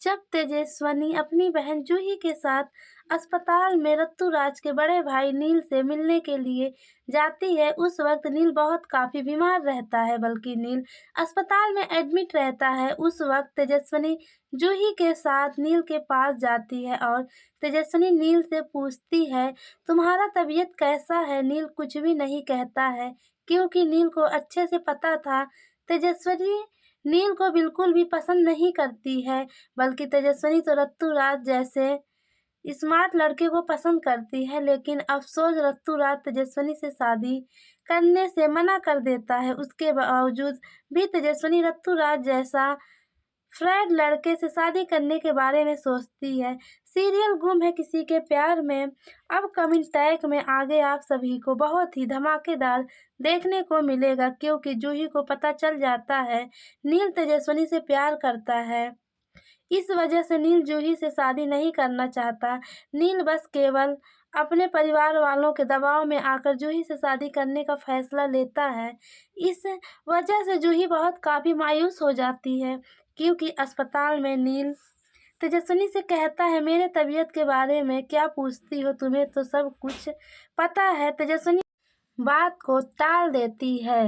जब तेजस्विनी अपनी बहन जूही के साथ अस्पताल में ऋतुराज के बड़े भाई नील से मिलने के लिए जाती है, उस वक्त नील काफी बीमार रहता है। बल्कि नील अस्पताल में एडमिट रहता है। उस वक्त तेजस्विनी जूही के साथ नील के पास जाती है और तेजस्विनी नील से पूछती है, तुम्हारा तबीयत कैसा है? नील कुछ भी नहीं कहता है, क्योंकि नील को अच्छे से पता था तेजस्विनी नील को बिल्कुल भी पसंद नहीं करती है। बल्कि तेजस्विनी तो ऋतुराज जैसे स्मार्ट लड़के को पसंद करती है। लेकिन अफसोस, ऋतुराज तेजस्विनी से शादी करने से मना कर देता है। उसके बावजूद भी तेजस्विनी ऋतुराज जैसा फ्रेड लड़के से शादी करने के बारे में सोचती है। सीरियल गुम है किसी के प्यार में अपकमिंग टैग में आगे आप सभी को बहुत ही धमाकेदार देखने को मिलेगा, क्योंकि जूही को पता चल जाता है नील तेजस्विनी से प्यार करता है। इस वजह से नील जूही से शादी नहीं करना चाहता। नील बस केवल अपने परिवार वालों के दबाव में आकर जूही से शादी करने का फैसला लेता है। इस वजह से जूही काफी मायूस हो जाती है, क्योंकि अस्पताल में नील तेजस्विनी से कहता है, मेरे तबीयत के बारे में क्या पूछती हो? तुम्हें तो सब कुछ पता है। तेजस्विनी बात को टाल देती है,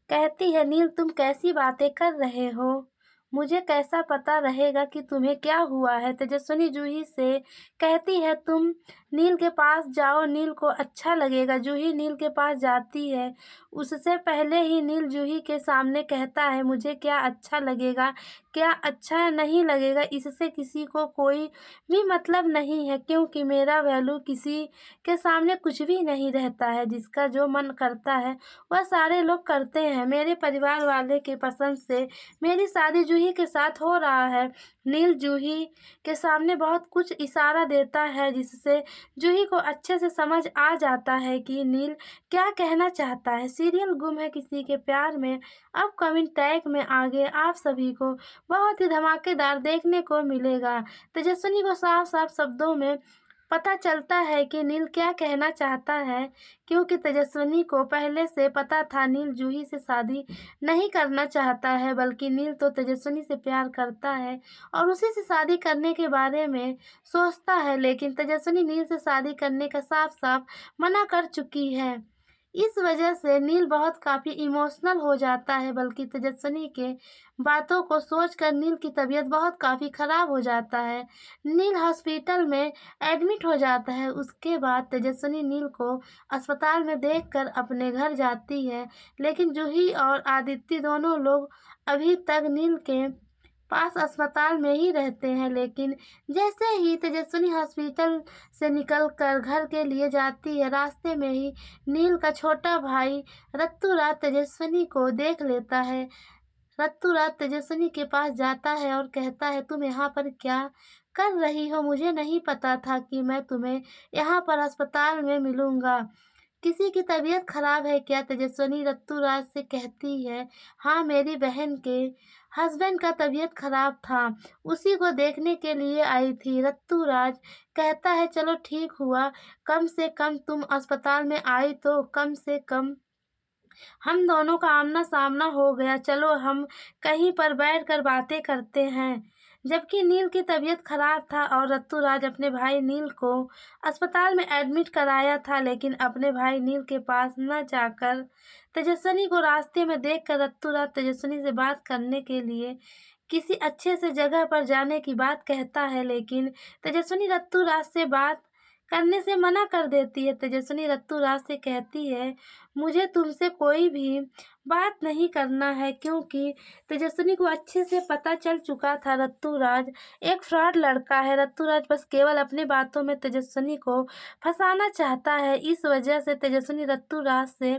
कहती है, नील तुम कैसी बातें कर रहे हो? मुझे कैसा पता रहेगा कि तुम्हें क्या हुआ है? तेजस्विनी जूही से कहती है, तुम नील के पास जाओ, नील को अच्छा लगेगा। जूही नील के पास जाती है। उससे पहले ही नील जूही के सामने कहता है, मुझे क्या अच्छा लगेगा, क्या अच्छा नहीं लगेगा, इससे किसी को कोई भी मतलब नहीं है, क्योंकि मेरा वैल्यू किसी के सामने कुछ भी नहीं रहता है। जिसका जो मन करता है वह सारे लोग करते हैं। मेरे परिवार वाले के पसंद से मेरी शादी जूही के साथ हो रहा है। नील जूही के सामने बहुत कुछ इशारा देता है, जिससे जूही को अच्छे से समझ आ जाता है कि नील क्या कहना चाहता है। सीरियल गुम है किसी के प्यार में अपकमिंग टैग में आगे आप सभी को बहुत ही धमाकेदार देखने को मिलेगा। तेजस्विनी को साफ साफ शब्दों में पता चलता है कि नील क्या कहना चाहता है, क्योंकि तेजस्विनी को पहले से पता था नील जूही से शादी नहीं करना चाहता है। बल्कि नील तो तेजस्विनी से प्यार करता है और उसी से शादी करने के बारे में सोचता है। लेकिन तेजस्विनी नील से शादी करने का साफ साफ मना कर चुकी है। इस वजह से नील काफी इमोशनल हो जाता है। बल्कि तेजस्विनी के बातों को सोचकर नील की तबीयत काफी खराब हो जाता है। नील हॉस्पिटल में एडमिट हो जाता है। उसके बाद तेजस्विनी नील को अस्पताल में देखकर अपने घर जाती है। लेकिन जूही और आदित्य दोनों लोग अभी तक नील के पास अस्पताल में ही रहते हैं। लेकिन जैसे ही तेजस्विनी हॉस्पिटल से निकलकर घर के लिए जाती है, रास्ते में ही नील का छोटा भाई ऋतुराज तेजस्विनी को देख लेता है। ऋतुराज तेजस्विनी के पास जाता है और कहता है, तुम यहाँ पर क्या कर रही हो? मुझे नहीं पता था कि मैं तुम्हें यहाँ पर अस्पताल में मिलूंगा। किसी की तबीयत खराब है क्या? तेजस्विनी ऋतुराज से कहती है, हाँ, मेरी बहन के हस्बैंड का तबीयत खराब था, उसी को देखने के लिए आई थी। ऋतुराज कहता है, चलो ठीक हुआ, कम से कम तुम अस्पताल में आई तो कम से कम हम दोनों का आमना सामना हो गया। चलो हम कहीं पर बैठकर बातें करते हैं। जबकि नील की तबीयत खराब था और ऋतुराज अपने भाई नील को अस्पताल में एडमिट कराया था, लेकिन अपने भाई नील के पास न जाकर तेजस्विनी को रास्ते में देखकर ऋतुराज तेजस्विनी से बात करने के लिए किसी अच्छे से जगह पर जाने की बात कहता है। लेकिन तेजस्विनी ऋतुराज से बात करने से मना कर देती है। तेजस्विनी ऋतुराज से कहती है, मुझे तुमसे कोई भी बात नहीं करना है, क्योंकि तेजस्विनी को अच्छे से पता चल चुका था ऋतुराज एक फ्रॉड लड़का है। ऋतुराज बस केवल अपनी बातों में तेजस्विनी को फंसाना चाहता है। इस वजह से तेजस्विनी ऋतुराज से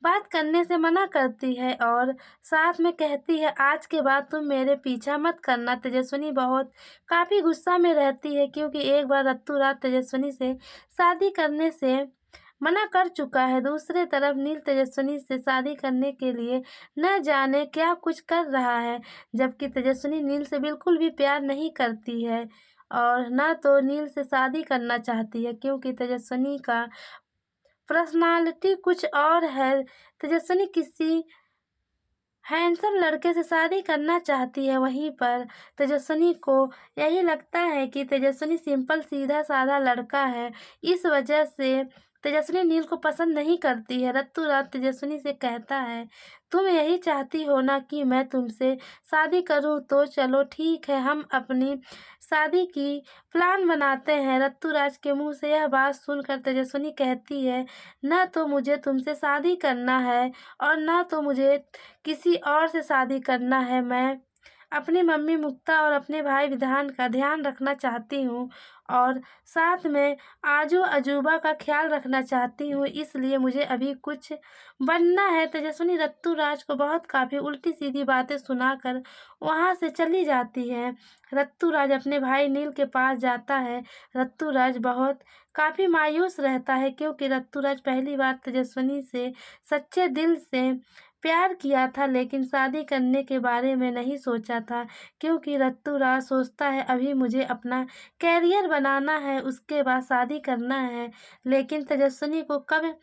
बात करने से मना करती है और साथ में कहती है, आज के बाद तुम मेरे पीछा मत करना। तेजस्विनी काफी गुस्सा में रहती है, क्योंकि एक बार ऋतुराज तेजस्विनी से शादी करने से मना कर चुका है। दूसरी तरफ नील तेजस्विनी से शादी करने के लिए न जाने क्या कुछ कर रहा है, जबकि तेजस्विनी नील से बिल्कुल भी प्यार नहीं करती है और न तो नील से शादी करना चाहती है, क्योंकि तेजस्विनी का पर्सनालिटी कुछ और है। तेजस्विनी किसी हैंडसम लड़के से शादी करना चाहती है। वहीं पर तेजस्विनी को यही लगता है कि तेजस्विनी सिंपल सीधा-साधा लड़का है। इस वजह से तेजस्विनी नील को पसंद नहीं करती है। रत्तू-राज तेजस्विनी से कहता है, तुम यही चाहती हो ना कि मैं तुमसे शादी करूँ, तो चलो ठीक है, हम अपनी शादी की प्लान बनाते हैं। रत्तू-राज के मुँह से यह बात सुनकर तेजस्विनी कहती है, ना तो मुझे तुमसे शादी करना है और ना तो मुझे किसी और से शादी करना है। मैं अपनी मम्मी मुक्ता और अपने भाई विधान का ध्यान रखना चाहती हूँ और साथ में आजू अजूबा का ख्याल रखना चाहती हूँ, इसलिए मुझे अभी कुछ बनना है। तेजस्विनी रत्तू-राज को बहुत काफ़ी उल्टी-सीधी बातें सुनाकर वहाँ से चली जाती है। रत्तू-राज अपने भाई नील के पास जाता है। रत्तू-राज बहुत काफ़ी मायूस रहता है, क्योंकि रत्तू-राज पहली बार तेजस्विनी से सच्चे दिल से प्यार किया था, लेकिन शादी करने के बारे में नहीं सोचा था, क्योंकि रत्तू-राज सोचता है अभी मुझे अपना करियर बनाना है, उसके बाद शादी करना है। लेकिन तेजस्विनी को कब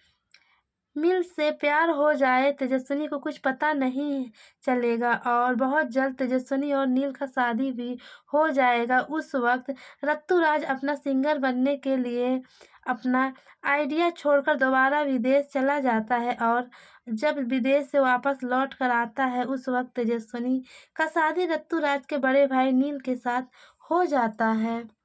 मिल से प्यार हो जाए, तेजस्विनी को कुछ पता नहीं चलेगा और बहुत जल्द तेजस्विनी और नील का शादी भी हो जाएगा। उस वक़्त रत्तू-राज अपना सिंगर बनने के लिए अपना आइडिया छोड़कर दोबारा विदेश चला जाता है और जब विदेश से वापस लौट कर आता है, उस वक़्त तेजस्विनी का शादी रत्तू-राज के बड़े भाई नील के साथ हो जाता है।